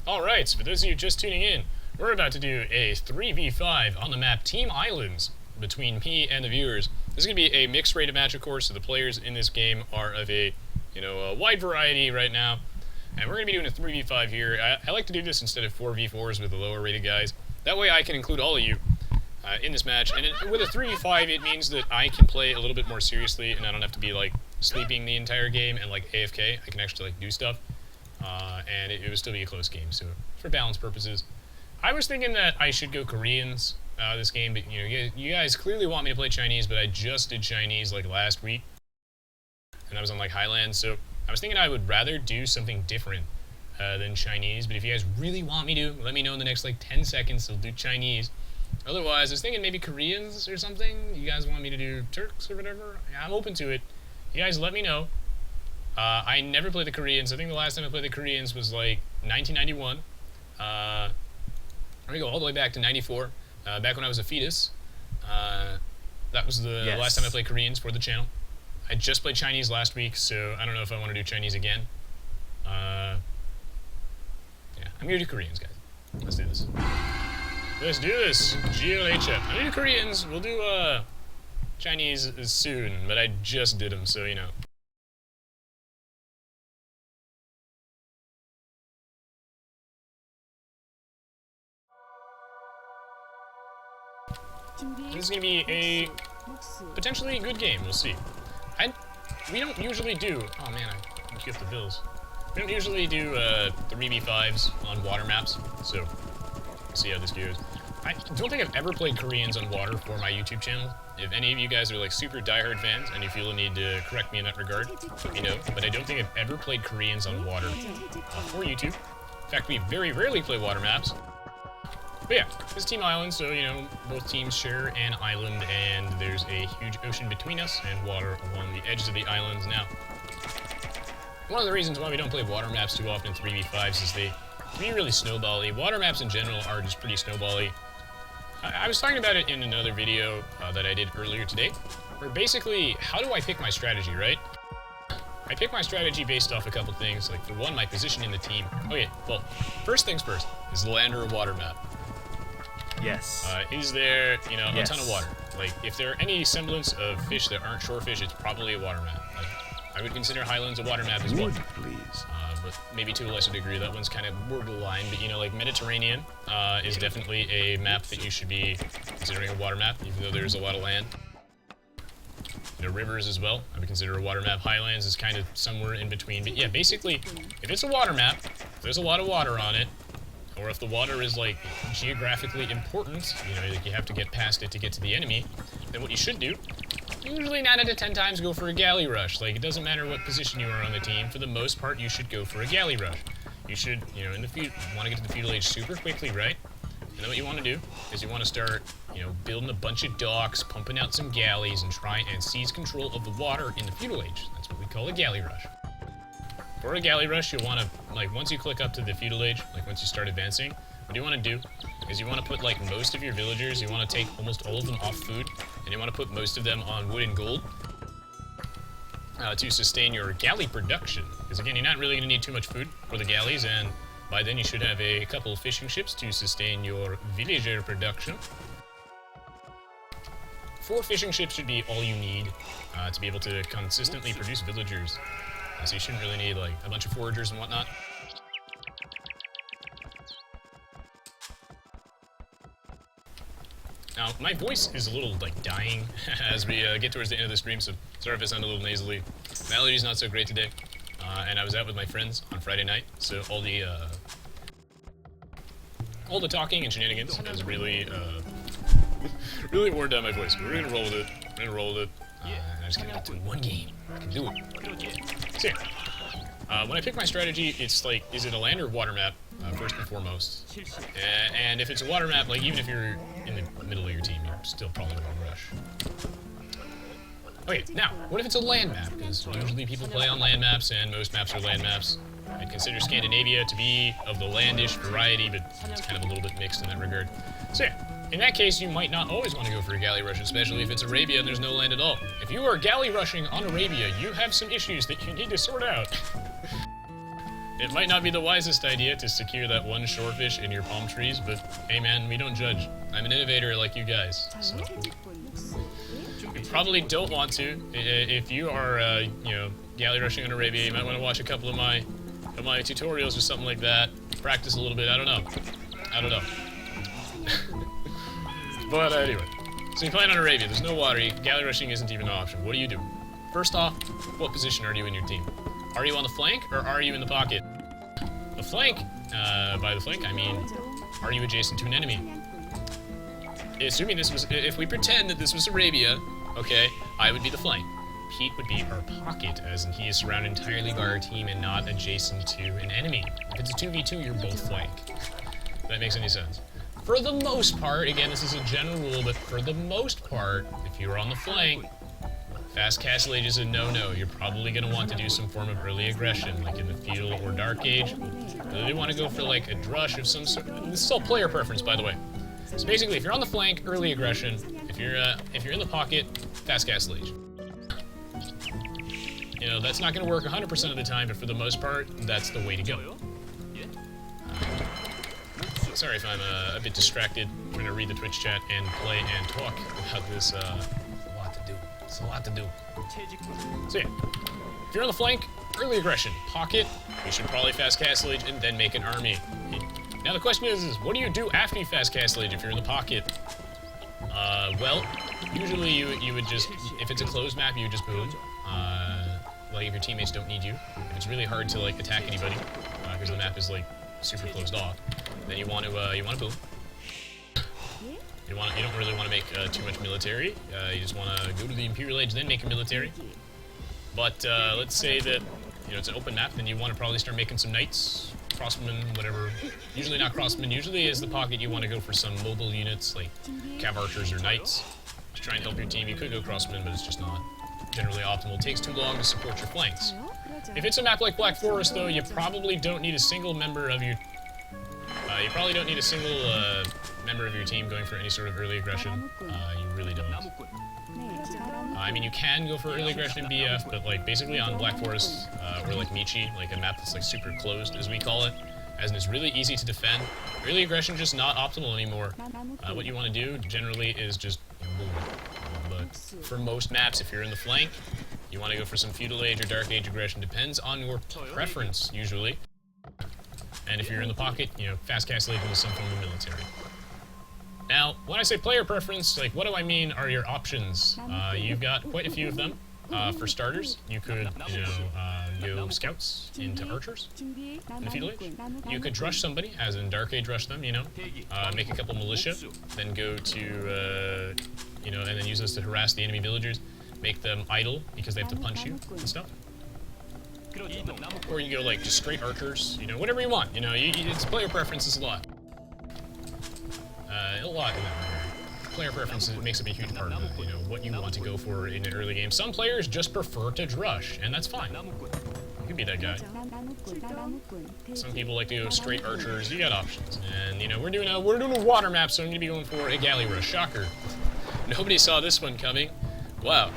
Alright, so for those of you just tuning in, we're about to do a 3v5 on the map Team Islands between me and the viewers. This is going to be a mixed rated match, of course, so the players in this game are of a wide variety right now. And we're going to be doing a 3v5 here. I like to do this instead of 4v4s with the lower rated guys. That way I can include all of you in this match. And with a 3v5, it means that I can play a little bit more seriously and I don't have to be like sleeping the entire game and like AFK. I can actually like do stuff. And it would still be a close game, so for balance purposes. I was thinking that I should go Koreans this game, but you guys clearly want me to play Chinese, but I just did Chinese like last week. And I was on like Highlands, so I was thinking I would rather do something different than Chinese, but if you guys really want me to, let me know in the next like 10 seconds, I'll do Chinese. Otherwise, I was thinking maybe Koreans or something. You guys want me to do Turks or whatever? I'm open to it. You guys let me know. I never played the Koreans. I think the last time I played the Koreans was like 1991. Let me go all the way back to 94, back when I was a fetus. That was the last time I played Koreans for the channel. I just played Chinese last week, so I don't know if I want to do Chinese again. Yeah, I'm going to do Koreans, guys. Let's do this. Let's do this. GLHF. I'm going to do Koreans. We'll do Chinese soon, but I just did them, so you know. This is going to be a potentially good game, we'll see. We don't usually do... Oh man, I skipped the bills. We don't usually do 3v5s on water maps, so we'll see how this goes. I don't think I've ever played Koreans on water for my YouTube channel. If any of you guys are like super diehard fans and you feel the need to correct me in that regard, let me know. But I don't think I've ever played Koreans on water for YouTube. In fact, we very rarely play water maps. But yeah, this is Team Island, so, both teams share an island, and there's a huge ocean between us and water along the edges of the islands. Now, one of the reasons why we don't play water maps too often in 3v5s is they can be really snowbally. Water maps in general are just pretty snowbally. I was talking about it in another video that I did earlier today, where basically, how do I pick my strategy, right? I pick my strategy based off a couple things, like for one, my position in the team. Okay, well, first things first, is the land or a water map? Yes. Is there, a ton of water? Like, if there are any semblance of fish that aren't shore fish, it's probably a water map. Like, I would consider Highlands a water map as well. Please. But maybe to a lesser degree. That one's kind of borderline. But, like Mediterranean is definitely a map that you should be considering a water map, even though there's a lot of land. Rivers as well, I would consider a water map. Highlands is kind of somewhere in between. But yeah, basically, if it's a water map, if there's a lot of water on it, or if the water is, like, geographically important, like you have to get past it to get to the enemy, then what you should do, usually 9 out of 10 times go for a galley rush. Like, it doesn't matter what position you are on the team, for the most part, you should go for a galley rush. You should, in the want to get to the feudal age super quickly, right? And then what you want to do is you want to start, building a bunch of docks, pumping out some galleys, and try and seize control of the water in the feudal age. That's what we call a galley rush. For a galley rush, you'll want to, like, once you click up to the feudal age, like once you start advancing, what you want to do is you want to put, like, most of your villagers, you want to take almost all of them off food, and you want to put most of them on wood and gold to sustain your galley production. Because, again, you're not really going to need too much food for the galleys, and by then you should have a couple of fishing ships to sustain your villager production. 4 fishing ships should be all you need to be able to consistently produce villagers. So you shouldn't really need, like, a bunch of foragers and whatnot. Now, my voice is a little, like, dying as we get towards the end of the stream, so sorry if I sound a little nasally. My allergy's not so great today, and I was out with my friends on Friday night, so all the talking and shenanigans has really, really worn down my voice. But we're gonna roll with it. We're gonna roll with it. I just gotta get to one game. I can do it. So yeah, when I pick my strategy, it's like, is it a land or water map, first and foremost? And if it's a water map, like, even if you're in the middle of your team, you're still probably going to rush. Okay, now, what if it's a land map? Because usually people play on land maps, and most maps are land maps. I'd consider Scandinavia to be of the landish variety, but it's kind of a little bit mixed in that regard. So yeah. In that case, you might not always want to go for a galley rush, especially if it's Arabia and there's no land at all. If you are galley rushing on Arabia, you have some issues that you need to sort out. It might not be the wisest idea to secure that one shorefish in your palm trees, but hey man, we don't judge. I'm an innovator like you guys, so. You probably don't want to. If you are, you know, galley rushing on Arabia, you might want to watch a couple of my tutorials or something like that. Practice a little bit, I don't know. But anyway, so you're playing on Arabia, there's no water, galley rushing isn't even an option. What do you do? First off, what position are you in your team? Are you on the flank, or are you in the pocket? The flank, by the flank, I mean, are you adjacent to an enemy? Assuming this was, if we pretend that this was Arabia, okay, I would be the flank. Pete would be our pocket, as in he is surrounded entirely by our team and not adjacent to an enemy. If it's a 2v2, you're both flank. If that makes any sense. For the most part, again, this is a general rule, but for the most part, if you are on the flank, fast castle age is a no-no. You're probably going to want to do some form of early aggression, like in the feudal or dark age. You want to go for like a drush of some sort. This is all player preference, by the way. So basically, if you're on the flank, early aggression. If you're in the pocket, fast castle age. You know, that's not going to work 100% of the time, but for the most part, that's the way to go. Sorry if I'm a bit distracted trying to read the Twitch chat and play and talk about this. It's a lot to do. So yeah, if you're on the flank, early aggression. Pocket, you should probably fast castle age and then make an army. Now the question is what do you do after you fast castle age if you're in the pocket? Well, usually you would just, if it's a closed map, you would just boom. Like if your teammates don't need you. If it's really hard to like attack anybody, because the map is like super closed off, then you want to boom. You don't really want to make too much military. You just want to go to the Imperial Age, then make a military. But let's say that it's an open map, then you want to probably start making some knights, crossmen, whatever. Usually not crossmen. Usually as the pocket, you want to go for some mobile units like cav archers or knights to try and help your team. You could go crossmen, but it's just not generally optimal. It takes too long to support your flanks. If it's a map like Black Forest, though, you probably don't need a single member of your member of your team going for any sort of early aggression. You really don't. I mean, you can go for early aggression in BF, but like basically on Black Forest or like Michi, like a map that's like super closed, as we call it, as in it's really easy to defend. Early aggression just not optimal anymore. What you want to do generally is just boom. But for most maps, if you're in the flank, you want to go for some feudal age or dark age aggression. Depends on your preference usually. And if you're in the pocket, fast castle age with some form of military. Now, when I say player preference, like, what do I mean are your options? You've got quite a few of them. For starters, you could, go scouts into archers in the feudal age. You could rush somebody, as in Dark Age rush them, make a couple militia, then go to, and then use those to harass the enemy villagers, make them idle because they have to punch you and stuff. Or you go, like, just straight archers, whatever you want, it's player preference is a lot. A lot in that regard. Player preference makes up a huge part of it, what you want to go for in an early game. Some players just prefer to drush, and that's fine. You can be that guy. Some people like to go straight archers. You got options. And, we're doing a water map, so I'm going to be going for a galley rush. Shocker. Nobody saw this one coming. Wow.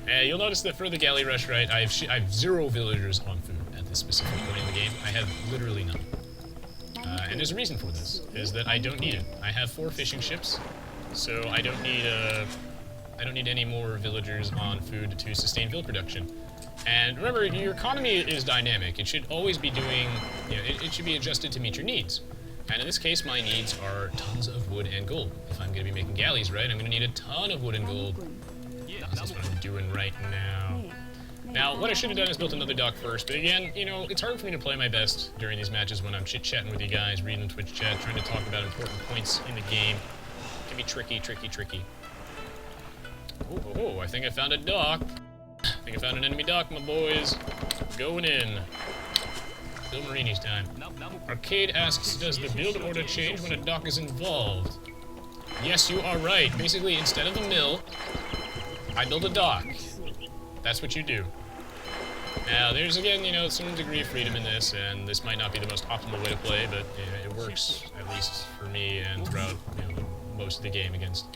You'll notice that for the galley rush, right, I have 0 villagers on food at this specific point in the game. I have literally none. And there's a reason for this, is that I don't need it. I have 4 fishing ships, so I don't need any more villagers on food to sustain vill production. And remember, your economy is dynamic. It should always be doing, it should be adjusted to meet your needs. And in this case, my needs are tons of wood and gold. If I'm going to be making galleys, right, I'm going to need a ton of wood and gold. That's what I'm doing right now. Now, what I should have done is built another dock first, but again, it's hard for me to play my best during these matches when I'm chit-chatting with you guys, reading the Twitch chat, trying to talk about important points in the game. It can be tricky. Oh, I think I found a dock. I think I found an enemy dock, my boys. Going in. Bill Marini's time. Arcade asks, does the build order change when a dock is involved? Yes, you are right. Basically, instead of a mill, I build a dock. That's what you do. Now, there's, again, some degree of freedom in this, and this might not be the most optimal way to play, but it works, at least for me, and throughout, most of the game against,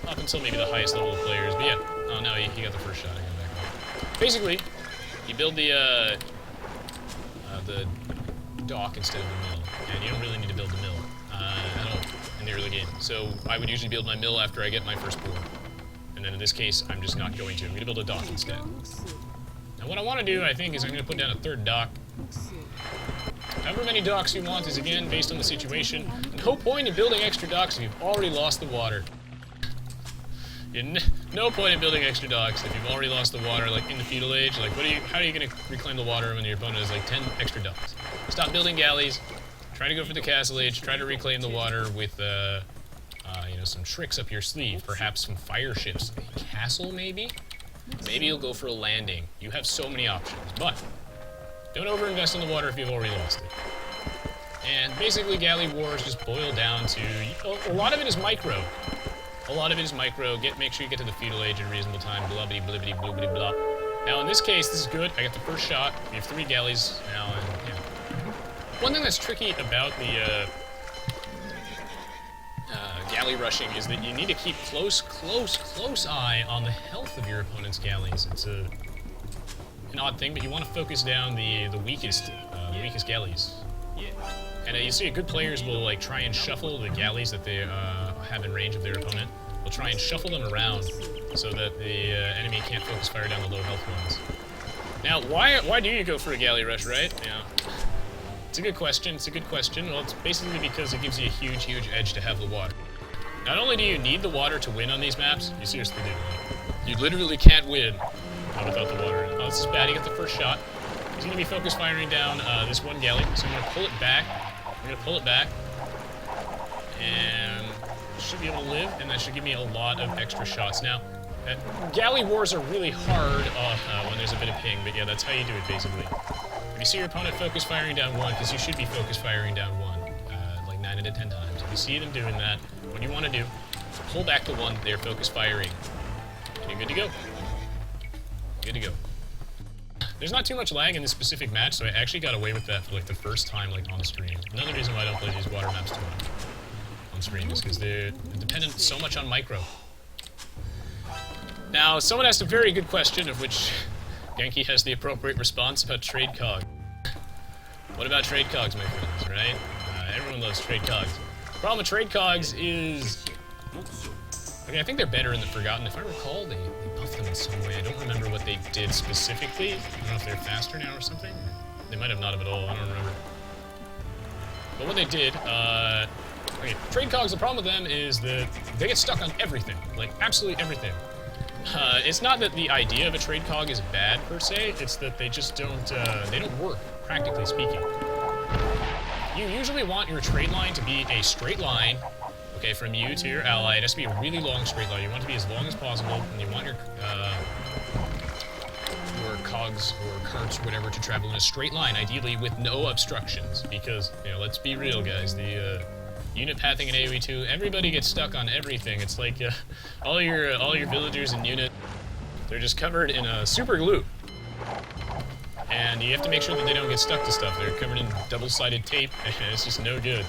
up until maybe the highest level of players. But yeah, oh no, he got the first shot. I got back up. Basically, you build the the dock instead of the mill, and you don't really need to build the mill at all in the early game. So I would usually build my mill after I get my first board. And then in this case, I'm just not going to. I'm going to build a dock instead. Now what I want to do, I think, is I'm going to put down a third dock. However many docks you want is, again, based on the situation. No point in building extra docks if you've already lost the water. No point in building extra docks if you've already lost the water, like, in the feudal age. Like, how are you going to reclaim the water when your opponent has, like, 10 extra docks? Stop building galleys. Try to go for the castle age. Try to reclaim the water with, you know, some tricks up your sleeve. Perhaps some fire ships. A castle, maybe? Maybe you'll go for a landing. You have so many options, but don't overinvest in the water if you've already lost it. And basically, Galley wars just boil down to... A lot of it is micro. A lot of it is micro. Make sure you get to the feudal age in a reasonable time. Blubbity, blibbity, bloobity, blah. Now, in this case, this is good. I got the first shot. We have 3 galleys now, and, yeah. One thing that's tricky about the, galley rushing is that you need to keep close eye on the health of your opponent's galleys. It's an odd thing, but you want to focus down the weakest galleys. And you see, good players will like try and shuffle the galleys that they have in range of their opponent. They'll try and shuffle them around so that the enemy can't focus fire down the low health ones. Now, why do you go for a galley rush, right? Yeah. It's a good question. It's a good question. Well, it's basically because it gives you a huge edge to have the water. Not only do you need the water to win on these maps, you seriously do. You literally can't win without the water. Oh, this is bad. He got the first shot. He's going to be focus firing down this one galley, so I'm going to pull it back. I'm going to pull it back. And should be able to live, and that should give me a lot of extra shots. Now, galley wars are really hard when there's a bit of ping, but yeah, that's how you do it, basically. When you see your opponent focus firing down 1, because you should be focus firing down 1, like 9 out of 10 times. If you see them doing that, what you want to do is pull back to 1, they're focus firing. And you're good to go. Good to go. There's not too much lag in this specific match, so I actually got away with that for like the first time like on stream. Another reason why I don't play these water maps too much on stream is because they're dependent so much on micro. Now, someone asked a very good question, of which Genki has the appropriate response about trade cog. What about trade cogs, my friends, right? Everyone loves trade cogs. The problem with trade cogs is... Okay, I think they're better in the Forgotten. If I recall, they buffed them in some way. I don't remember what they did specifically. I don't know if they're faster now or something. They might have not have at all, I don't remember. But what they did, okay, trade cogs, the problem with them is that they get stuck on everything. Like, absolutely everything. It's not that the idea of a trade cog is bad, per se. It's that they just don't, they don't work, practically speaking. You usually want your trade line to be a straight line, okay, from you to your ally. It has to be a really long straight line. You want it to be as long as possible, and you want your cogs or carts or whatever to travel in a straight line, ideally with no obstructions. Because, you know, let's be real, guys. The unit pathing in Aoe2, everybody gets stuck on everything. It's like all your villagers and unit, they're just covered in super glue. And you have to make sure that they don't get stuck to stuff. They're covered in double-sided tape, and it's just no good.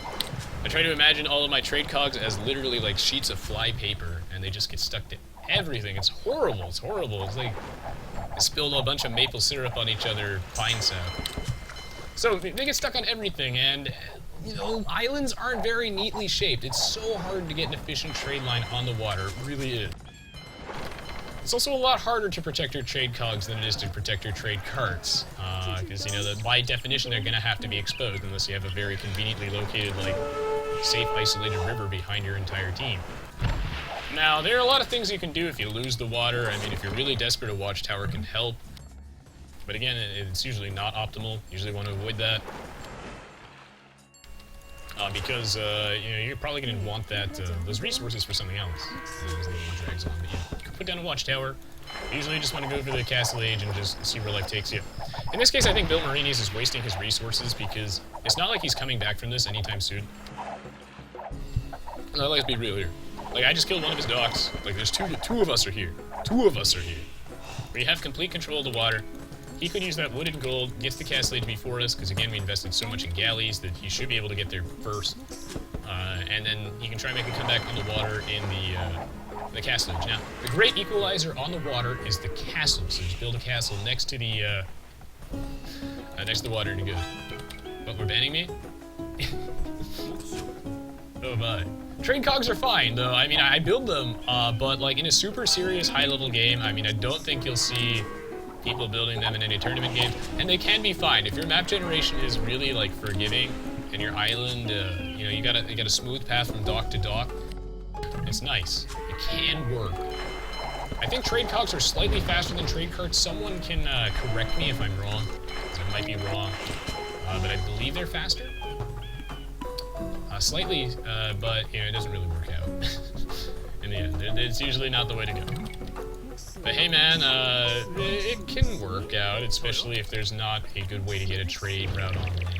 I try to imagine all of my trade cogs as literally like sheets of fly paper, and they just get stuck to everything. It's horrible. It's horrible. It's like I spilled a bunch of maple syrup on each other, pine sap. So they get stuck on everything, and you know, islands aren't very neatly shaped. It's so hard to get an efficient trade line on the water. It really is. It's also a lot harder to protect your trade cogs than it is to protect your trade carts, because, you know, that by definition they're going to have to be exposed unless you have a very conveniently located, like, safe, isolated river behind your entire team. Now, there are a lot of things you can do if you lose the water. I mean, if you're really desperate, a watchtower can help. But again, it's usually not optimal. Usually want to avoid that. Because, you know, you're probably going to want that, those resources for something else. Those little drags on, but yeah. Put down a watchtower. Usually you just want to go for the castle age and just see where life takes you. In this case, I think Bill Marinis is wasting his resources because it's not like he's coming back from this anytime soon. Let's be real here. Like, I just killed one of his docks. Like, there's two of us are here. 2 of us are here. We have complete control of the water. He could use that wood and gold, gets the castle age before us, because again, we invested so much in galleys that he should be able to get there first. And then he can try and make a comeback on the water in the castle age. Now, the great equalizer on the water is the castle. So just build a castle next to the Next to the water, you're good. But we're banning me? Oh my. Trade cogs are fine, though. I mean, I build them, but like in a super serious high-level game, I mean, I don't think you'll see people building them in any tournament game, and they can be fine. If your map generation is really like forgiving, and your island, you know, you got a smooth path from dock to dock, it's nice. It can work. I think trade cogs are slightly faster than trade carts. Someone can correct me if I'm wrong, because I might be wrong, but I believe they're faster. Slightly, but you know, it doesn't really work out. In the end, it's usually not the way to go. But hey man, it can work out, especially if there's not a good way to get a trade route on land.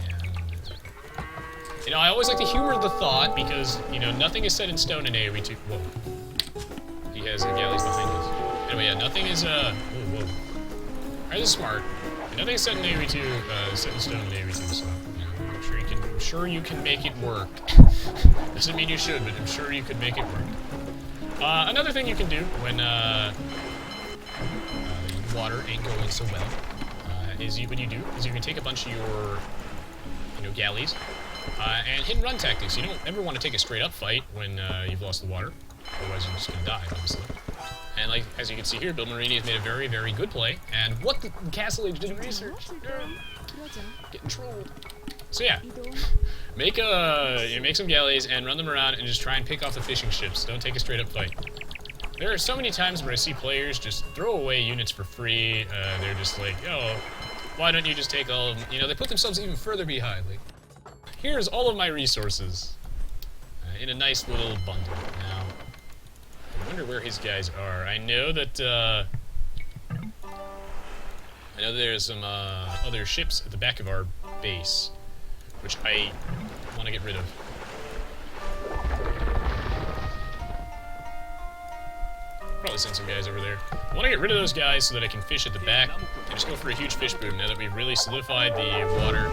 You know, I always like to humor the thought, because, you know, nothing is set in stone in Aoe2. Whoa. He has galleys behind us. Anyway, yeah, nothing is, whoa, whoa. Alright, this is smart. Nothing is set in Aoe2, set in stone in Aoe2, so, you know, I'm sure you can make it work. Doesn't mean you should, but I'm sure you could make it work. Another thing you can do when, water ain't going so well, what you can take a bunch of your, you know, galleys, and hit and run tactics. You don't ever want to take a straight up fight when you've lost the water, otherwise you're just gonna die, obviously. And like, as you can see here, Bill Marini has made a very, very good play, and what the Castle Age didn't research. Getting trolled. So yeah, make some galleys and run them around and just try and pick off the fishing ships. Don't take a straight up fight. There are so many times where I see players just throw away units for free. They're just like, oh, why don't you just take all of them? You know, they put themselves even further behind. Like, here's all of my resources in a nice little bundle. Now, I wonder where his guys are. I know that there's some other ships at the back of our base, which I want to get rid of. Probably send some guys over there. I want to get rid of those guys so that I can fish at the back and just go for a huge fish boom now that we've really solidified the water.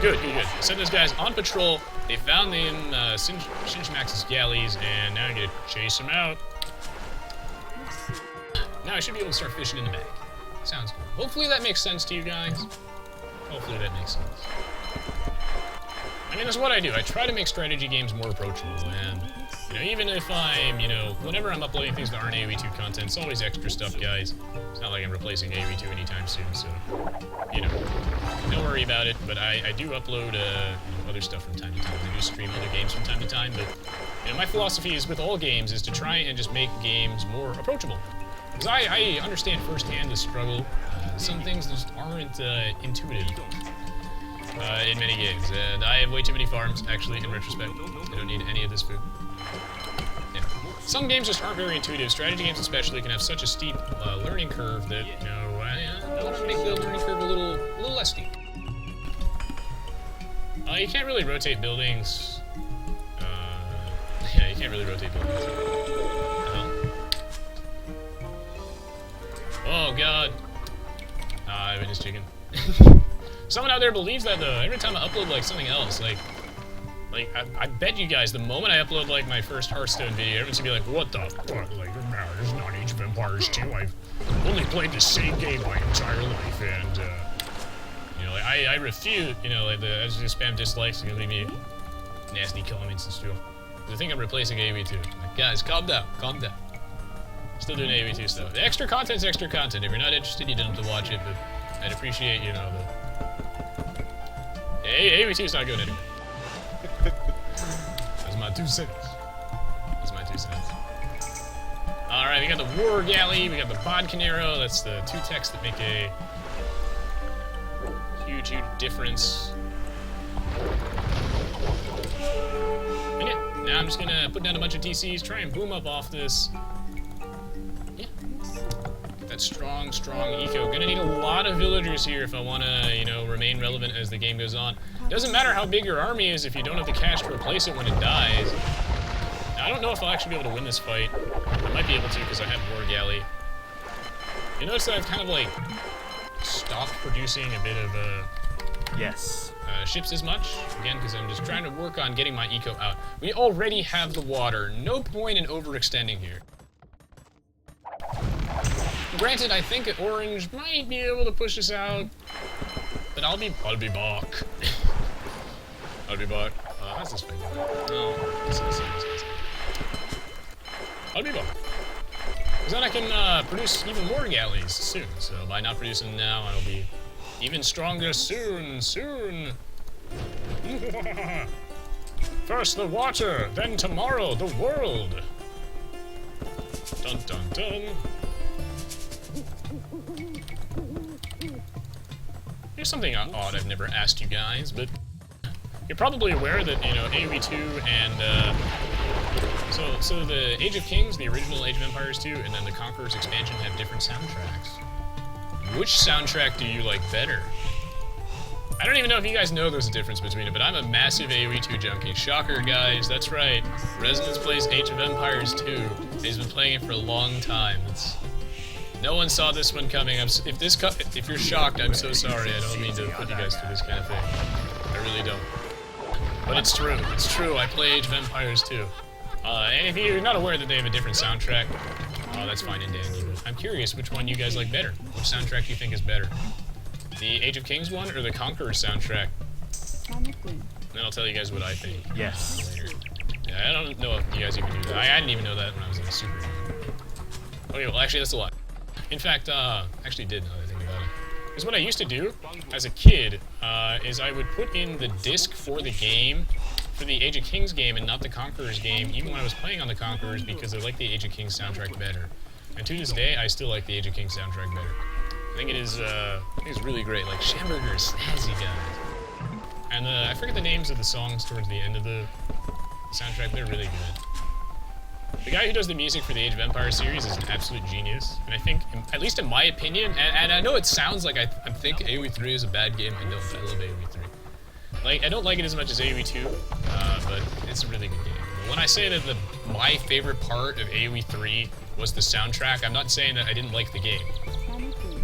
Good, good, good. Send those guys on patrol. They found them, Singe Max's galleys, and now I'm going to chase them out. Now I should be able to start fishing in the back. Sounds good. Hopefully that makes sense to you guys. Hopefully that makes sense. I mean, that's what I do. I try to make strategy games more approachable, and, you know, even if I'm, you know, whenever I'm uploading things that aren't Aoe2 content, it's always extra stuff, guys. It's not like I'm replacing Aoe2 anytime soon, so, you know, don't worry about it, but I do upload, you know, other stuff from time to time. I do stream other games from time to time, but, you know, my philosophy is, with all games, is to try and just make games more approachable. Because I understand firsthand the struggle. Some things just aren't intuitive. In many games, and I have way too many farms, actually, in retrospect. I don't need any of this food. Yeah. Some games just aren't very intuitive. Strategy games especially can have such a steep learning curve that, you know, I want to make the learning curve a little less steep. You can't really rotate buildings. Yeah, you can't really rotate buildings. Oh god. I witnessed chicken. Someone out there believes that, though. Every time I upload, like, something else, like I bet you guys, the moment I upload, like, my first Hearthstone video, everyone's gonna be like, what the fuck? Like, no, there's not Age of Empires 2. I've only played the same game my entire life, and, you know, like, I refute, you know, like, as you spam dislikes, you're gonna leave me nasty comments and stuff. I think I'm replacing Aoe2. Like, guys, calm down, calm down. Still doing Aoe2 stuff. The extra content's extra content. If you're not interested, you don't have to watch it, but I'd appreciate, you know, the... Aoe2 is not good anyway. That's my 2 cents. That's my 2 cents. Alright, we got the War Galley, we got the Bodcanero. That's the 2 techs that make a huge, huge difference. And yeah, now I'm just gonna put down a bunch of TCs, try and boom up off this. Yeah. That strong, strong eco. Gonna need a lot of villagers here if I want to, you know, remain relevant as the game goes on. Doesn't matter how big your army is if you don't have the cash to replace it when it dies. Now, I don't know if I'll actually be able to win this fight. I might be able to because I have War Galley. You notice that I've kind of, like, stopped producing a bit of, Yes. Ships as much. Again, because I'm just trying to work on getting my eco out. We already have the water. No point in overextending here. Granted, I think Orange might be able to push us out. But I'll be back. I'll be back. How's this thing going? No, I'll be back. Because then I can produce even more galleys soon. So by not producing them now, I'll be even stronger soon. First the water, then tomorrow the world. Dun dun dun. Here's something odd I've never asked you guys, but you're probably aware that, you know, Aoe2 and, so the Age of Kings, the original Age of Empires 2, and then the Conqueror's expansion have different soundtracks. Which soundtrack do you like better? I don't even know if you guys know there's a difference between it, but I'm a massive Aoe2 junkie. Shocker, guys, that's right. Resonance plays Age of Empires 2. He's been playing it for a long time. No one saw this one coming. If you're shocked, I'm so sorry. I don't mean to put you guys through this kind of thing. I really don't. But it's true. It's true. I play Age of Empires 2. And if you're not aware that they have a different soundtrack, that's fine and dandy. But I'm curious which one you guys like better. Which soundtrack do you think is better? The Age of Kings one or the Conqueror soundtrack? And then I'll tell you guys what I think. Yes. Later. Yeah, I don't know if you guys even knew that. I didn't even know that when I was in Super. Okay, well actually that's a lot. In fact, actually did know that I think about it. Because what I used to do as a kid is I would put in the disc for the game, for the Age of Kings game and not the Conqueror's game, even when I was playing on the Conqueror's because I like the Age of Kings soundtrack better. And to this day, I still like the Age of Kings soundtrack better. I think it is really great, like Schamberger, snazzy guys. And I forget the names of the songs towards the end of the soundtrack, they're really good. The guy who does the music for the Age of Empires series is an absolute genius, and I think, at least in my opinion, and I know it sounds like I think Aoe3 is a bad game, I don't, I love Aoe3. Like, I don't like it as much as Aoe2, but it's a really good game. But when I say that my favorite part of Aoe3 was the soundtrack, I'm not saying that I didn't like the game.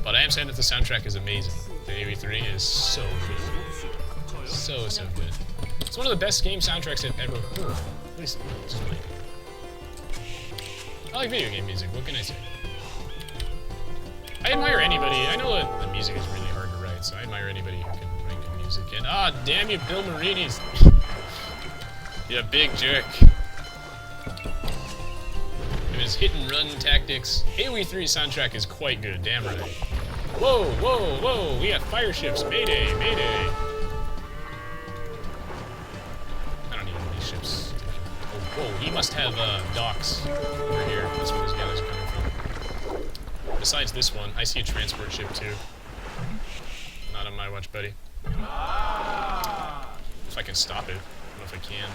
But I am saying that the soundtrack is amazing. The Aoe3 is so good. So good. It's one of the best game soundtracks I've ever heard. At least, just like. I like video game music, what can I say? I admire anybody. I know that the music is really hard to write, so I admire anybody who can write good music. And damn you, Bill Marini's. You big jerk. His hit and run tactics. Aoe3 soundtrack is quite good, damn right. Whoa, we have fire ships. Mayday. I don't need any of these ships. Whoa, he must have docks over here. That's where these galleys are coming from. Besides this one, I see a transport ship too. Not on my watch, buddy. If I can stop it. I don't know if I can.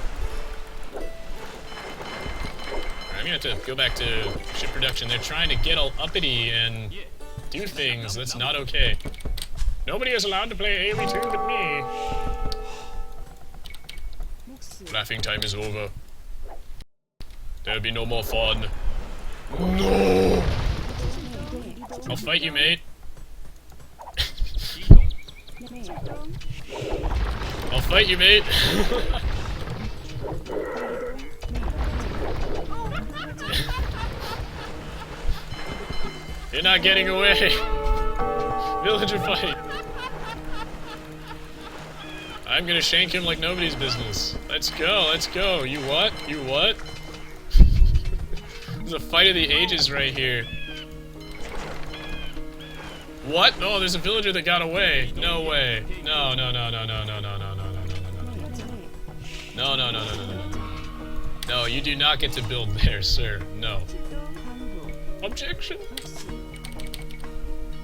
I'm gonna have to go back to ship production. They're trying to get all uppity and do things. That's not okay. Nobody is allowed to play Aoe2 but me. Laughing time is over. There'll be no more fun. No! I'll fight you, mate. I'll fight you, mate. You're not getting away. Villager fight. I'm gonna shank him like nobody's business. Let's go. You what? There's a fight of the ages right here. What? Oh, there's a villager that got away. No way. No. No, you do not get to build there, sir. No. Objection.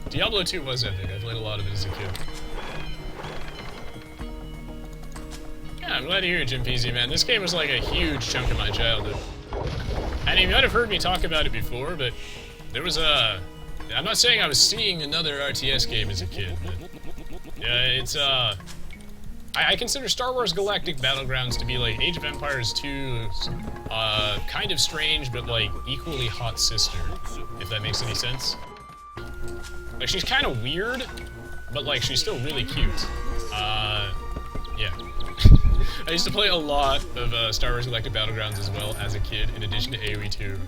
Diablo 2 was epic. I played a lot of it as a kid. Yeah, I'm glad to hear it, Jim Peasy, man. This game was like a huge chunk of my childhood. And you might have heard me talk about it before, but there was a... I'm not saying I was seeing another RTS game as a kid, but... Yeah, it's, I consider Star Wars Galactic Battlegrounds to be like Age of Empires 2's, kind of strange, but like equally hot sister, if that makes any sense. Like, she's kind of weird, but like, she's still really cute. Yeah. I used to play a lot of Star Wars Galactic Battlegrounds as well as a kid, in addition to Aoe2.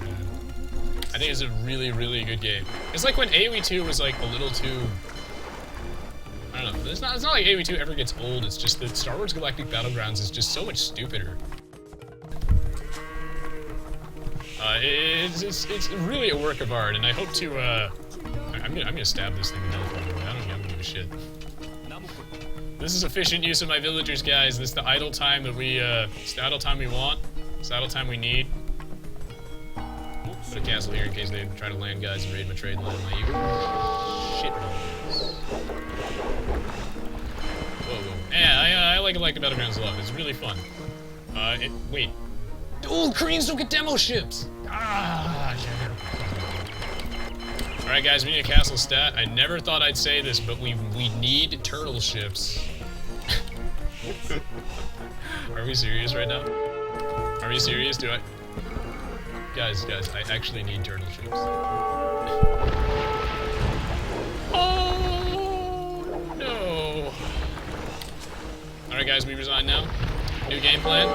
I think it's a really, really good game. It's like when Aoe2 was like a little too... I don't don't know. It's not like Aoe2 ever gets old. It's just that Star Wars Galactic Battlegrounds is just so much stupider. It's really a work of art, and I hope to. I'm gonna stab this thing to death. I don't give a shit. This is efficient use of my villagers, guys. This is the idle time that we. It's the idle time we want. It's the idle time we need. Put a castle here in case they try to land guys and raid my trade line. Like, shit. Whoa. Yeah, I like the Battlegrounds a lot. It's really fun. Wait. Oh, Koreans don't get demo ships! Ah, yeah. Alright, guys, we need a castle stat. I never thought I'd say this, but we need turtle ships. Are we serious right now? Are we serious? Guys, I actually need turtle ships. Oh, no. Alright, guys, we resign now. New game plan.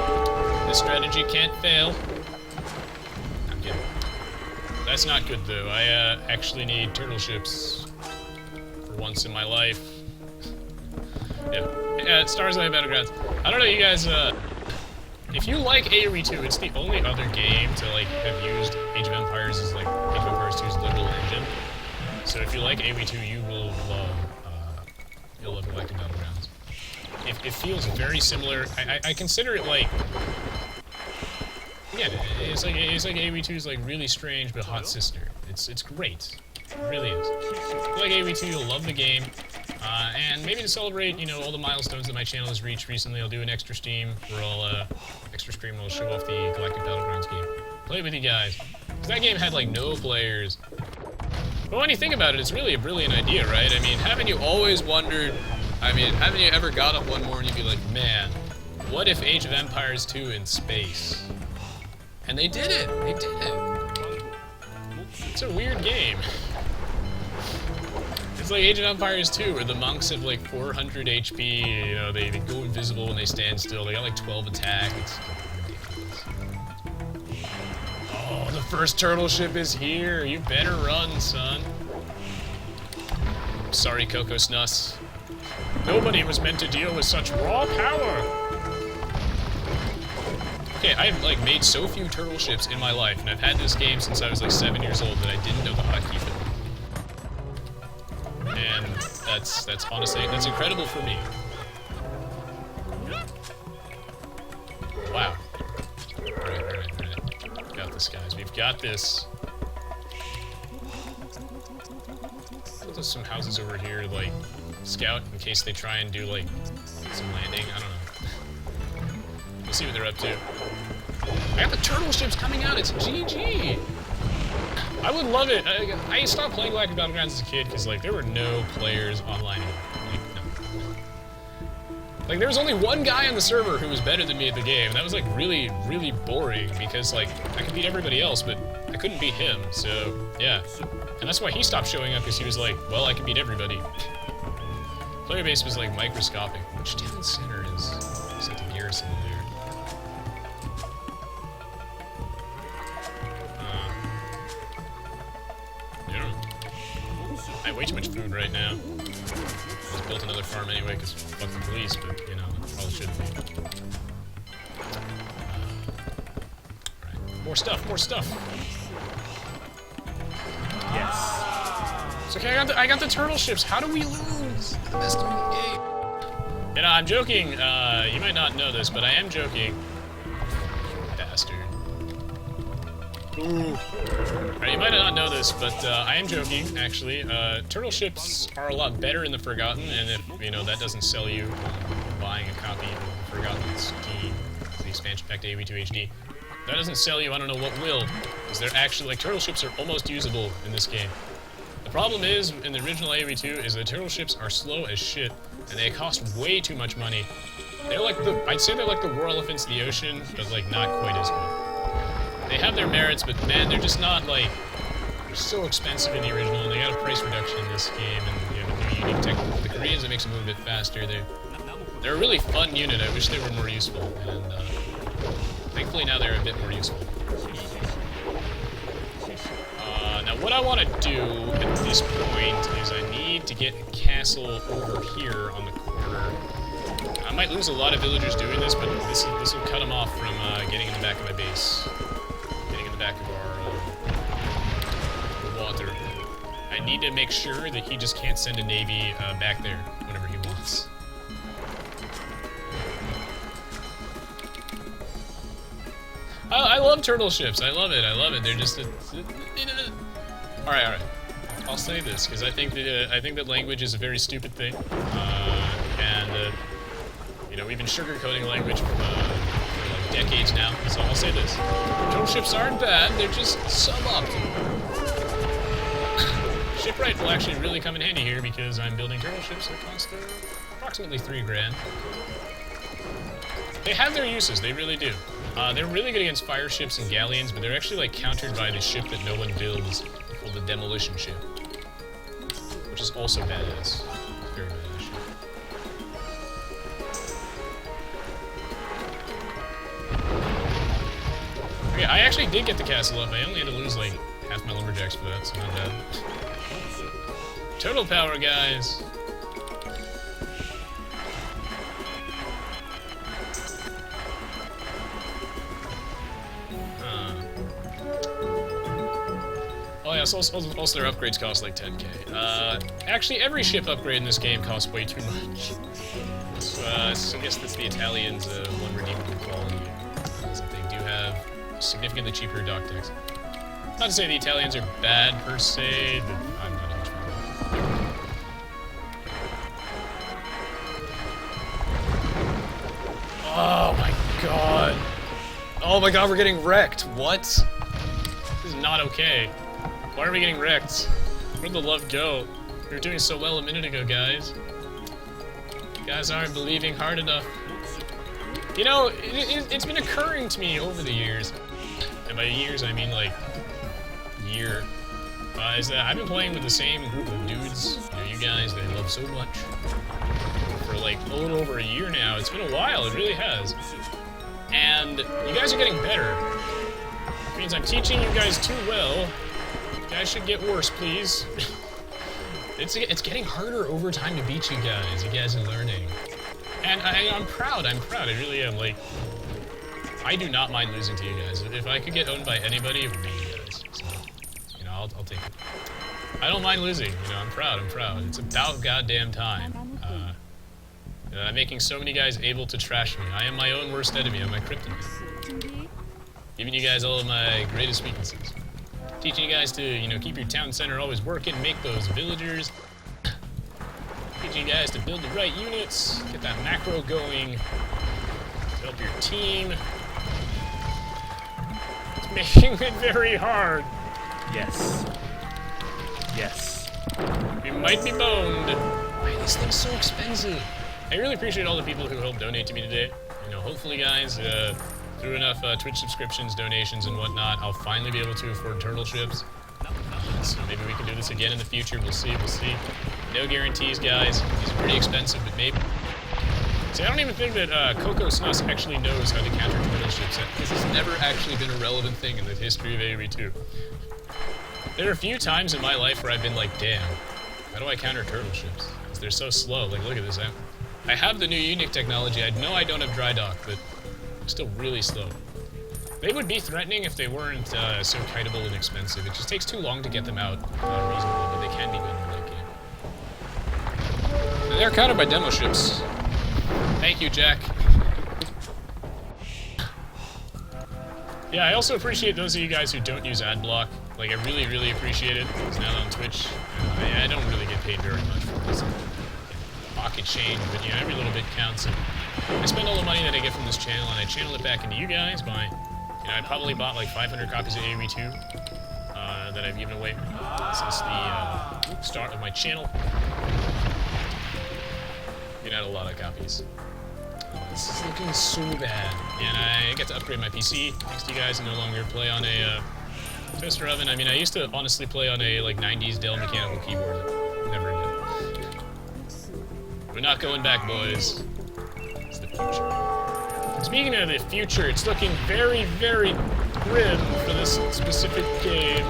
This strategy can't fail. I'm kidding. That's not good, though. I actually need turtle ships for once in my life. Yeah, Star Wars Battlegrounds. I don't know, you guys, if you like Aoe2, it's the only other game to, like, have used Age of Empires as, like, Age of Empires 2's literal engine. So if you like Aoe2, you will love Galactic Battlegrounds. It feels very similar. I consider it like, yeah, it's like Aoe2's like really strange but hot sister. It's great. It really is. If you like Aoe2, you'll love the game. And maybe to celebrate, you know, all the milestones that my channel has reached recently, I'll do an extra stream where I'll show off the Galactic Battlegrounds game. Play it with you guys. Because that game had like no players. But when you think about it, it's really a brilliant idea, right? I mean, haven't you always wondered? Haven't you ever got up one morning and be like, man, what if Age of Empires 2 in space? And they did it! They did it! It's a weird game. It's like Age of Empires 2, where the monks have like 400 HP, you know, they go invisible when they stand still, they got like 12 attack, it's ridiculous. Oh, the first turtle ship is here! You better run, son. Sorry, Coco Snus. Nobody was meant to deal with such raw power! Okay, I've like made so few turtle ships in my life, and I've had this game since I was like 7 years old that I didn't know the hotkey for them. And that's honestly, that's incredible for me. Wow. Alright. Got this, guys. We've got this. There's some houses over here to like scout in case they try and do like some landing. I don't know. We'll see what they're up to. I got the turtle ships coming out. It's GG. I would love it. I stopped playing Galactic Battlegrounds as a kid because like there were no players online. Like there was only one guy on the server who was better than me at the game. And that was like really, really boring because like I could beat everybody else, but I couldn't beat him. So yeah, and that's why he stopped showing up because he was like, well, I can beat everybody. Player base was like microscopic. Which town center is like the garrison there? I have way too much food right now. I just built another farm anyway because fuck the police, but you know, probably shouldn't be. Right. More stuff, more stuff. Yes. It's okay, I got the turtle ships. How do we lose? The best of the game. You know, I'm joking. You might not know this, but I am joking. Bastard. Ooh. Right, you might not know this, but I am joking, actually. Turtle ships are a lot better in the Forgotten, and if, you know, that doesn't sell you buying a copy of the Forgotten's key, the expansion pack to Aoe2 HD, that doesn't sell you, I don't know what will, because they're actually, like, turtle ships are almost usable in this game. The problem is, in the original Aoe2, is the turtle ships are slow as shit, and they cost way too much money. They're like I'd say they're like the war elephants of the ocean, but, like, not quite as good. They have their merits, but man, they're just not like, they're so expensive in the original, and they got a price reduction in this game, and you have a new unique tech with the Koreans that makes them move a bit faster. They're a really fun unit. I wish they were more useful, and thankfully now they're a bit more useful. Now what I want to do at this point is I need to get a castle over here on the corner. I might lose a lot of villagers doing this, but this will cut them off from getting in the back of my base. Getting in the back of our water. I need to make sure that he just can't send a navy back there whenever he wants. I love turtle ships. I love it. I love it. They're just... Alright. I'll say this, because I think that language is a very stupid thing. You know, we've been sugarcoating language for like decades now, so I'll say this. Turtle ships aren't bad, they're just suboptimal. Shipwright will actually really come in handy here, because I'm building turtle ships that cost approximately 3 grand. They have their uses, they really do. They're really good against fire ships and galleons, but they're actually like countered by the ship that no one builds, called the Demolition Ship. Which is also badass. Very badass ship. Okay, I actually did get the castle up. I only had to lose like half my lumberjacks for that, so not bad. Total power, guys! Oh yeah, so also their upgrades cost like 10k. Actually, every ship upgrade in this game costs way too much. So I guess that's the Italians' one redeemable quality, is that they do have significantly cheaper dock decks. Not to say the Italians are bad per se, but I'm not a huge fan. Oh my god! Oh my god, we're getting wrecked! What? This is not okay. Why are we getting wrecked? Where'd the love go? We were doing so well a minute ago, guys. You guys aren't believing hard enough. You know, it's been occurring to me over the years, and by years I mean like year, is that I've been playing with the same group of dudes, you guys that I love so much, for like a little over a year now. It's been a while, it really has. And you guys are getting better. It means I'm teaching you guys too well. You guys should get worse, please. It's getting harder over time to beat you guys. You guys are learning. And I'm proud, I really am. Like, I do not mind losing to you guys. If I could get owned by anybody, it would be you guys. So, you know, I'll take it. I don't mind losing, you know, I'm proud. It's about goddamn time. I'm making so many guys able to trash me. I am my own worst enemy, I'm my kryptonite. Giving you guys all of my greatest weaknesses. Teaching you guys to, you know, keep your town center always working, make those villagers. Teaching you guys to build the right units, get that macro going, to help your team. It's making it very hard. Yes. Yes. We might be boned. Why are these things so expensive? I really appreciate all the people who helped donate to me today. You know, hopefully, guys, through enough Twitch subscriptions, donations, and whatnot, I'll finally be able to afford turtle ships. So maybe we can do this again in the future. We'll see. No guarantees, guys. These are pretty expensive, but maybe. See, I don't even think that Coco Snus actually knows how to counter turtle ships. This has never actually been a relevant thing in the history of Aoe2. There are a few times in my life where I've been like, damn, how do I counter turtle ships? Because they're so slow. Like, look at this. I have the new unique technology. I know I don't have dry dock, but I'm still really slow. They would be threatening if they weren't so kiteable and expensive. It just takes too long to get them out reasonably, but they can be good in the late game. And they're countered by demo ships. Thank you, Jack. Yeah, I also appreciate those of you guys who don't use ad block. Like, I really, really appreciate it. Because now on Twitch, I don't really get paid very much for this. Pocket change, but you know, every little bit counts. And I spend all the money that I get from this channel, and I channel it back into you guys by, you know, I probably bought like 500 copies of Aoe2 that I've given away since the start of my channel. Getting out a lot of copies. This is looking so bad. And I get to upgrade my PC. Thanks to you guys, I no longer play on a toaster oven. I mean, I used to honestly play on a like 90s Dell mechanical keyboard. Never again. We're not going back, boys. It's the future. Speaking of the future, it's looking very, very grim for this specific game.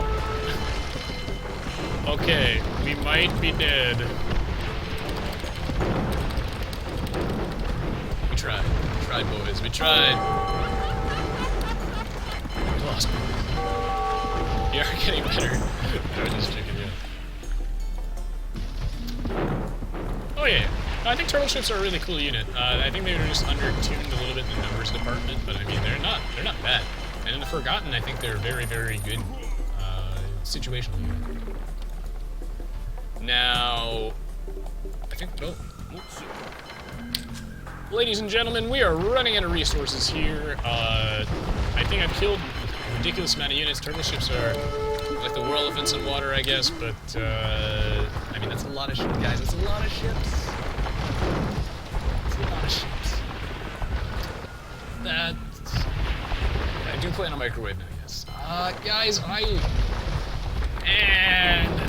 Okay, we might be dead. We tried. We tried, boys. We tried. We lost. You are getting better. I was just checking you. Oh yeah. I think turtle ships are a really cool unit. I think they were just under-tuned a little bit in the numbers department, but I mean they're not bad. And in the Forgotten, I think they're very, very good situational unit. Now, I think ladies and gentlemen, we are running out of resources here. I think I've killed a ridiculous amount of units. Turtle ships are like the war elephants in water, I guess, but I mean that's a lot of ships, guys. That's a lot of ships. That's a lot of ships. That I do plan on microwave now, yes. Guys, and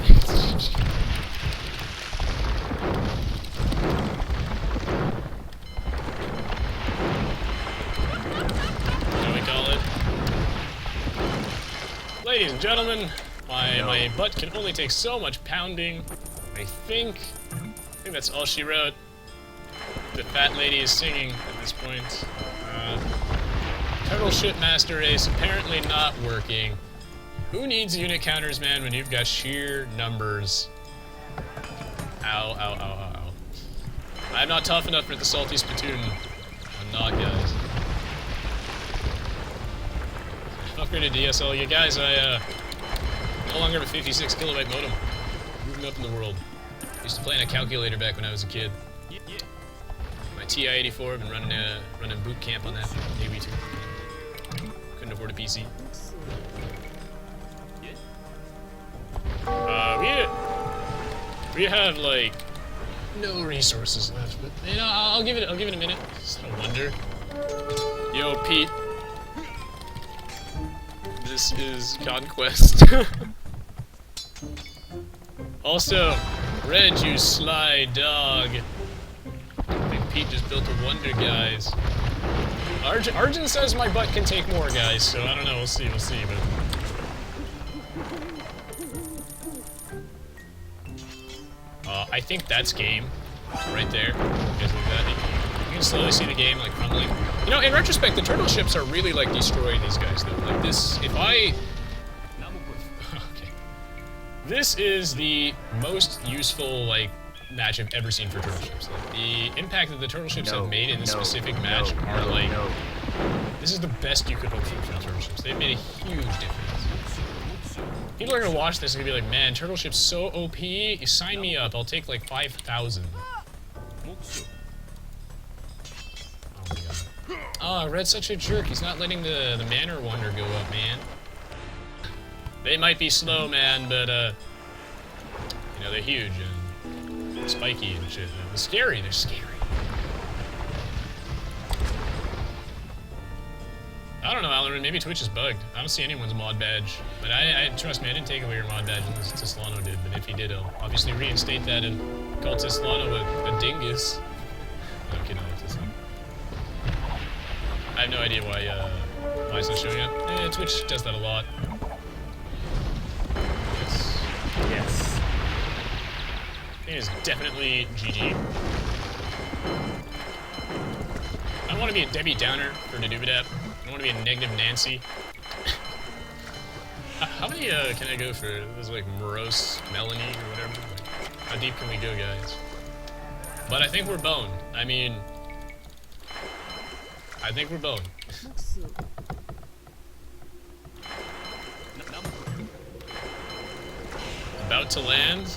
ladies and gentlemen, my butt can only take so much pounding. I think that's all she wrote. The fat lady is singing at this point. Turtle Ship Master Race apparently not working. Who needs unit counters, man, when you've got sheer numbers? Ow, ow, ow, ow, ow. I'm not tough enough for the salty spittoon. I'm not, guys. Upgraded DSL. You guys, I no longer have a 56 kilobyte modem. Moving up in the world. Used to play in a calculator back when I was a kid. My TI-84, I've been running boot camp on that Aoe2. Couldn't afford a PC. We have like no resources left, but you know I'll give it a minute. Just no wonder. Yo, Pete. This is Conquest. Also, Red, you sly dog. I think Pete just built a wonder, guys. Arjun says my butt can take more, guys, so I don't know, we'll see, but... I think that's game, right there. You guys look at that. You can slowly see the game, like, crumbling. You know, in retrospect, the turtle ships are really, like, destroying these guys, though. Like, this, if I... Okay. This is the most useful, like, match I've ever seen for turtle ships. Like, the impact that the turtle ships have made in this specific match are, like... This is the best you could hope for from the turtle ships. They've made a huge difference. People are gonna watch this and gonna be like, man, turtle ships so OP, you sign me up, I'll take like 5,000. Oh my god. Oh, Red's such a jerk, he's not letting the manor wonder go up, man. They might be slow, man, but you know, they're huge and spiky and shit. They're scary, they're scary. I don't know, Alan, maybe Twitch is bugged. I don't see anyone's mod badge. But I trust me, I didn't take away your mod badge unless Tislano did, but if he did, I'll obviously reinstate that and call Tislano a dingus. No, I'm kidding, I have no idea why it's not showing up. Twitch does that a lot. Yes. Yes. It is definitely GG. I don't want to be a Debbie Downer for Nadubadap. I want to be a negative Nancy. How many can I go for? This is like morose Melanie or whatever. Like, how deep can we go, guys? But I think we're boned. I mean, I think we're boned. About to land.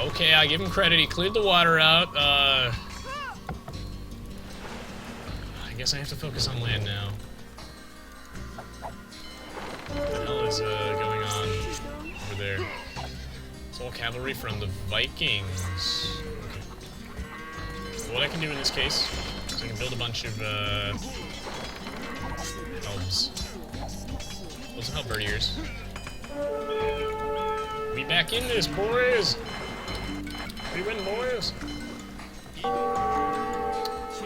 Okay, I give him credit. He cleared the water out. I guess I have to focus on land now. What the hell is going on over there? It's all cavalry from the Vikings. Okay. So what I can do in this case is I can build a bunch of elves. Those will help birdiers. We back in this, boys! We win, boys!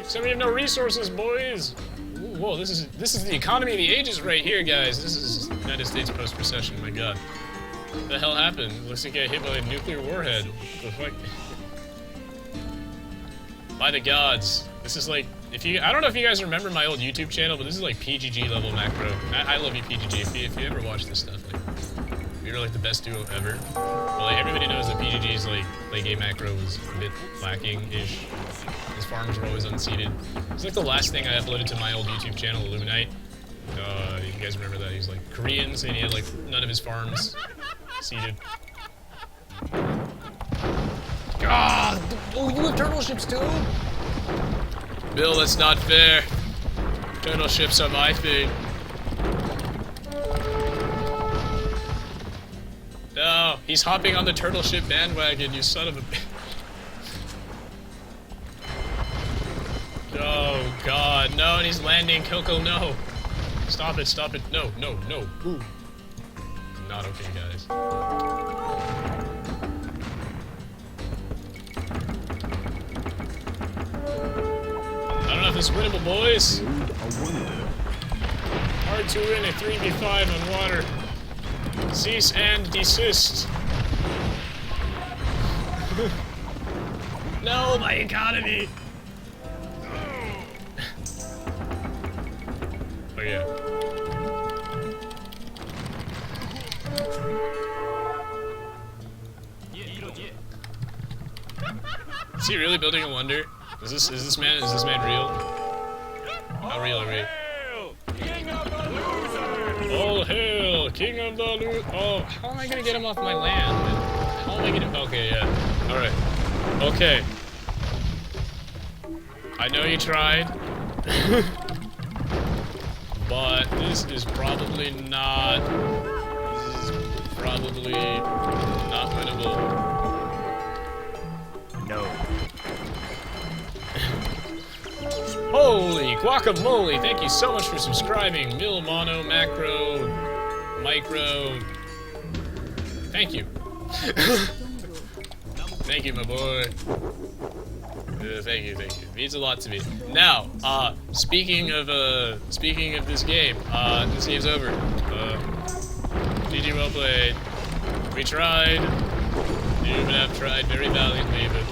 So we have no resources, boys! Ooh, whoa, this is the economy of the ages right here, guys. This is United States post-recession, my god. What the hell happened? Looks like I got hit by a nuclear warhead. The fuck? By the gods. This is like, I don't know if you guys remember my old YouTube channel, but this is like PGG level macro. I love you, PGG. If you ever watch this stuff, like, you're like the best duo ever. But like, everybody knows that PGG's like late game macro was a bit lacking-ish. His farms were always unseeded. It's like the last thing I uploaded to my old YouTube channel, Illuminate. You guys remember that? He's like Korean, saying he had like none of his farms seeded. God! Oh, you have turtle ships too? Bill, that's not fair. Turtle ships are my thing. No, he's hopping on the turtle ship bandwagon, you son of a bitch. Oh god, no, and he's landing. Coco, no. Stop it, stop it. No, no, no. Ooh. Not okay, guys. I don't know if this is winnable, boys. Hard to win a 3v5 on water. Cease and desist. No, my economy. Oh yeah. Is he really building a wonder? Is this man real? How real are we? All hail, king of the loot. Oh, how am I gonna get him off my land? How am I gonna? Okay, yeah. All right. Okay. I know you tried, but this is probably not. This is probably not winnable. No. Holy guacamole! Thank you so much for subscribing. Mil, mono, macro, micro. Thank you. Thank you, my boy. Thank you, thank you. It means a lot to me. Now, speaking of this game, this game's over. GG, well played. We tried. You have tried very valiantly, but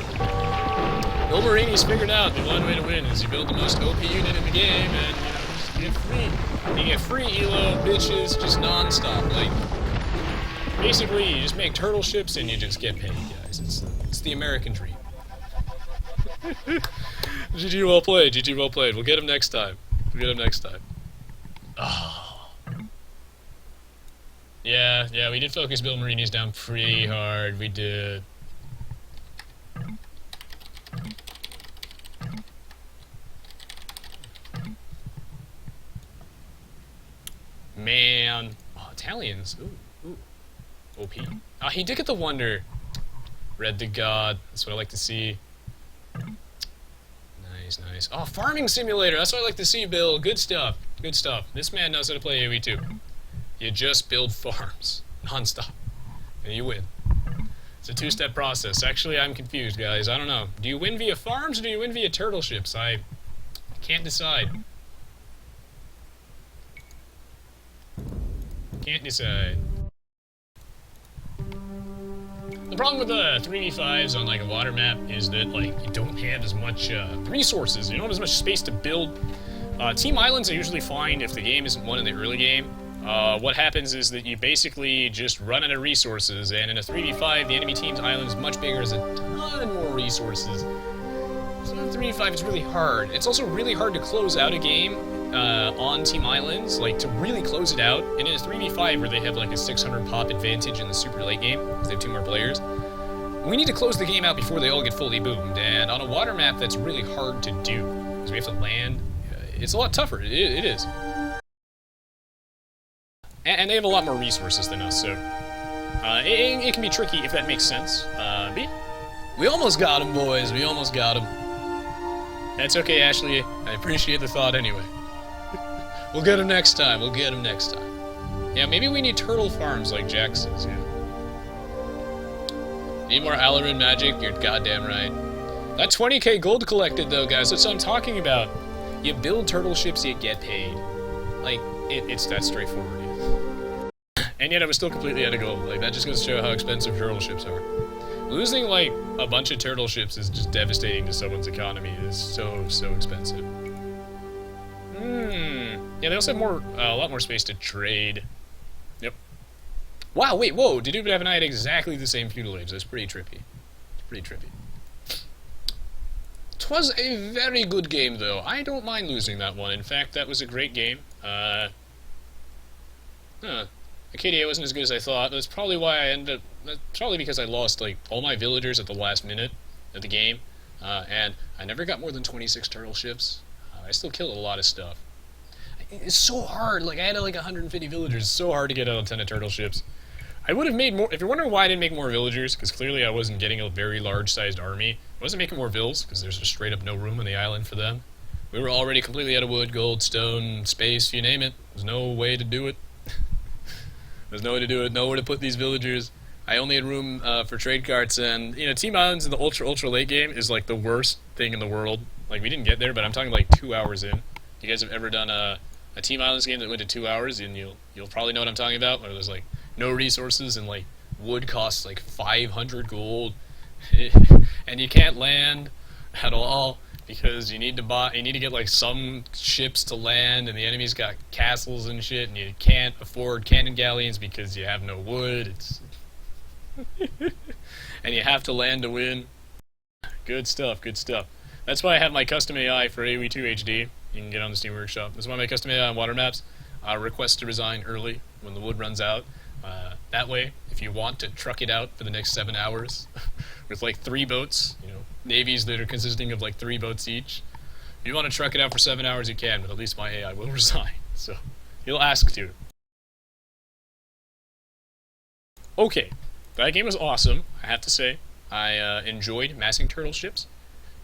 Bill Marini's figured out the one way to win is you build the most OP unit in the game, and you get free. You get free elo, bitches, just non-stop. Like, basically, you just make turtle ships and you just get paid, guys. It's the American dream. GG, well played. GG, well played. We'll get him next time. We'll get him next time. Oh. Yeah, we did focus Bill Marini's down pretty hard. We did. Man. Oh, Italians. Ooh. OP. Ah, he did get the wonder. Red the God. That's what I like to see. Nice. Oh, farming simulator. That's what I like to see, Bill. Good stuff. Good stuff. This man knows how to play Aoe2. You just build farms. Non-stop. And you win. It's a two-step process. Actually, I'm confused, guys. I don't know. Do you win via farms or do you win via turtle ships? I can't decide. Can't decide. The problem with the 3v5s on like a water map is that like you don't have as much resources. You don't have as much space to build. Team islands are usually fine if the game isn't won in the early game. What happens is that you basically just run out of resources, and in a 3v5, the enemy team's island is much bigger, has a ton more resources. So in 3v5, it's really hard. It's also really hard to close out a game on Team Islands, like to really close it out. And in a 3v5 where they have like a 600 pop advantage in the super late game, because they have 2 more players, we need to close the game out before they all get fully boomed. And on a water map, that's really hard to do, because we have to land. It's a lot tougher. It is. And they have a lot more resources than us, so it can be tricky if that makes sense. But we almost got him, boys. We almost got him. That's okay, Ashley. I appreciate the thought anyway. We'll get him next time. We'll get him next time. Yeah, maybe we need turtle farms like Jack says, yeah. Need more Alarin magic? You're goddamn right. That 20k gold collected, though, guys. That's what I'm talking about. You build turtle ships, you get paid. Like, it's that straightforward. And yet I was still completely out of gold. Like, that just goes to show how expensive turtle ships are. Losing, like, a bunch of turtle ships is just devastating to someone's economy. It is so, so expensive. Yeah, they also have a lot more space to trade. Yep. Wow, wait, whoa, Dedubitav and I had exactly the same feudal age. That's pretty trippy. It's pretty trippy. 'Twas a very good game, though. I don't mind losing that one. In fact, that was a great game. KDA wasn't as good as I thought. That's probably why I ended up... That's probably because I lost, like, all my villagers at the last minute of the game. And I never got more than 26 turtle ships. I still killed a lot of stuff. It's so hard. Like, I had, like, 150 villagers. It's so hard to get out a ton of turtle ships. I would have made more... If you're wondering why I didn't make more villagers, because clearly I wasn't getting a very large-sized army. I wasn't making more vills, because there's just straight-up no room on the island for them. We were already completely out of wood, gold, stone, space, you name it. There's no way to do it. There's no way to do it, nowhere to put these villagers. I only had room for trade carts, and, you know, Team Islands in the ultra late game is, like, the worst thing in the world. Like, we didn't get there, but I'm talking, like, 2 hours in. You guys have ever done a Team Islands game that went to 2 hours, and you'll probably know what I'm talking about, where there's, like, no resources, and, like, wood costs, like, 500 gold, and you can't land at all, because you need to get, like, some ships to land, and the enemy's got castles and shit, and you can't afford cannon galleons because you have no wood. It's and you have to land to win. Good stuff, good stuff. That's why I have my custom AI for Aoe2 HD. You can get on the Steam Workshop. That's why my custom AI on water maps requests to resign early when the wood runs out. That way, if you want to truck it out for the next 7 hours with like 3 boats, you know, navies that are consisting of like 3 boats each. If you want to truck it out for 7 hours, you can, but at least my AI will resign. So, he'll ask to. Okay, that game was awesome, I have to say. I enjoyed massing turtle ships.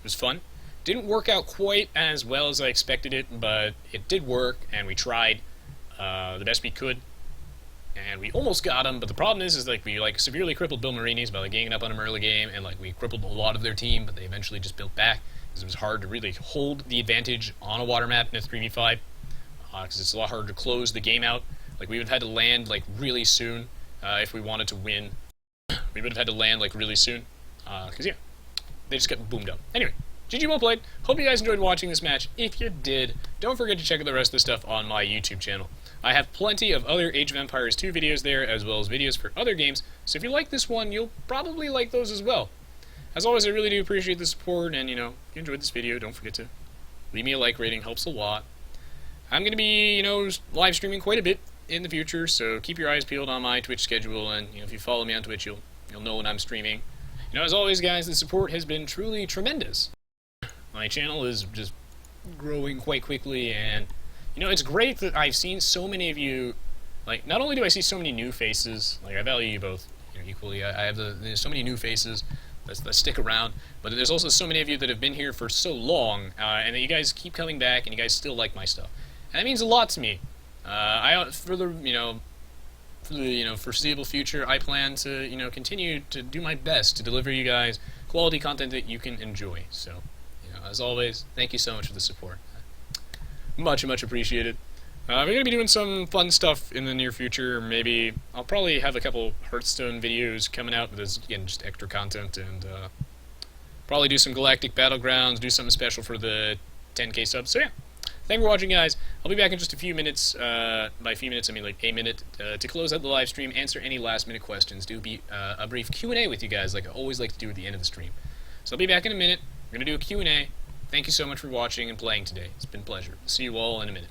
It was fun. Didn't work out quite as well as I expected it, but it did work, and we tried the best we could. And we almost got them, but the problem is like we like severely crippled Bill Marini's by like ganging up on them early game, and like we crippled a lot of their team, but they eventually just built back because it was hard to really hold the advantage on a water map in a 3v5 because it's a lot harder to close the game out. Like we would have had to land like really soon if we wanted to win. We would have had to land like really soon because yeah, they just got boomed up. Anyway. GG, well played. Hope you guys enjoyed watching this match. If you did, don't forget to check out the rest of the stuff on my YouTube channel. I have plenty of other Age of Empires 2 videos there, as well as videos for other games, so if you like this one, you'll probably like those as well. As always, I really do appreciate the support, and, you know, if you enjoyed this video, don't forget to leave me a like rating, helps a lot. I'm going to be, you know, live streaming quite a bit in the future, so keep your eyes peeled on my Twitch schedule, and, you know, if you follow me on Twitch, you'll know when I'm streaming. You know, as always, guys, the support has been truly tremendous. My channel is just growing quite quickly, and, you know, it's great that I've seen so many of you, like, not only do I see so many new faces, like, I value you both, you know, equally, I have there's so many new faces that stick around, but there's also so many of you that have been here for so long, and that you guys keep coming back, and you guys still like my stuff. And that means a lot to me. For the foreseeable future, I plan to, you know, continue to do my best to deliver you guys quality content that you can enjoy, so... As always, thank you so much for the support. Much appreciated. We're going to be doing some fun stuff in the near future. Maybe I'll probably have a couple Hearthstone videos coming out, but there's, again, just extra content, and probably do some Galactic Battlegrounds, do something special for the 10k subs. So yeah, thank you for watching, guys. I'll be back in just a few minutes. By a few minutes, I mean like a minute, to close out the live stream, answer any last-minute questions, do a brief Q&A with you guys, like I always like to do at the end of the stream. So I'll be back in a minute. We're going to do a Q&A. Thank you so much for watching and playing today. It's been a pleasure. See you all in a minute.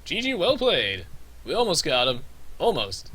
GG, well played. We almost got him. Almost.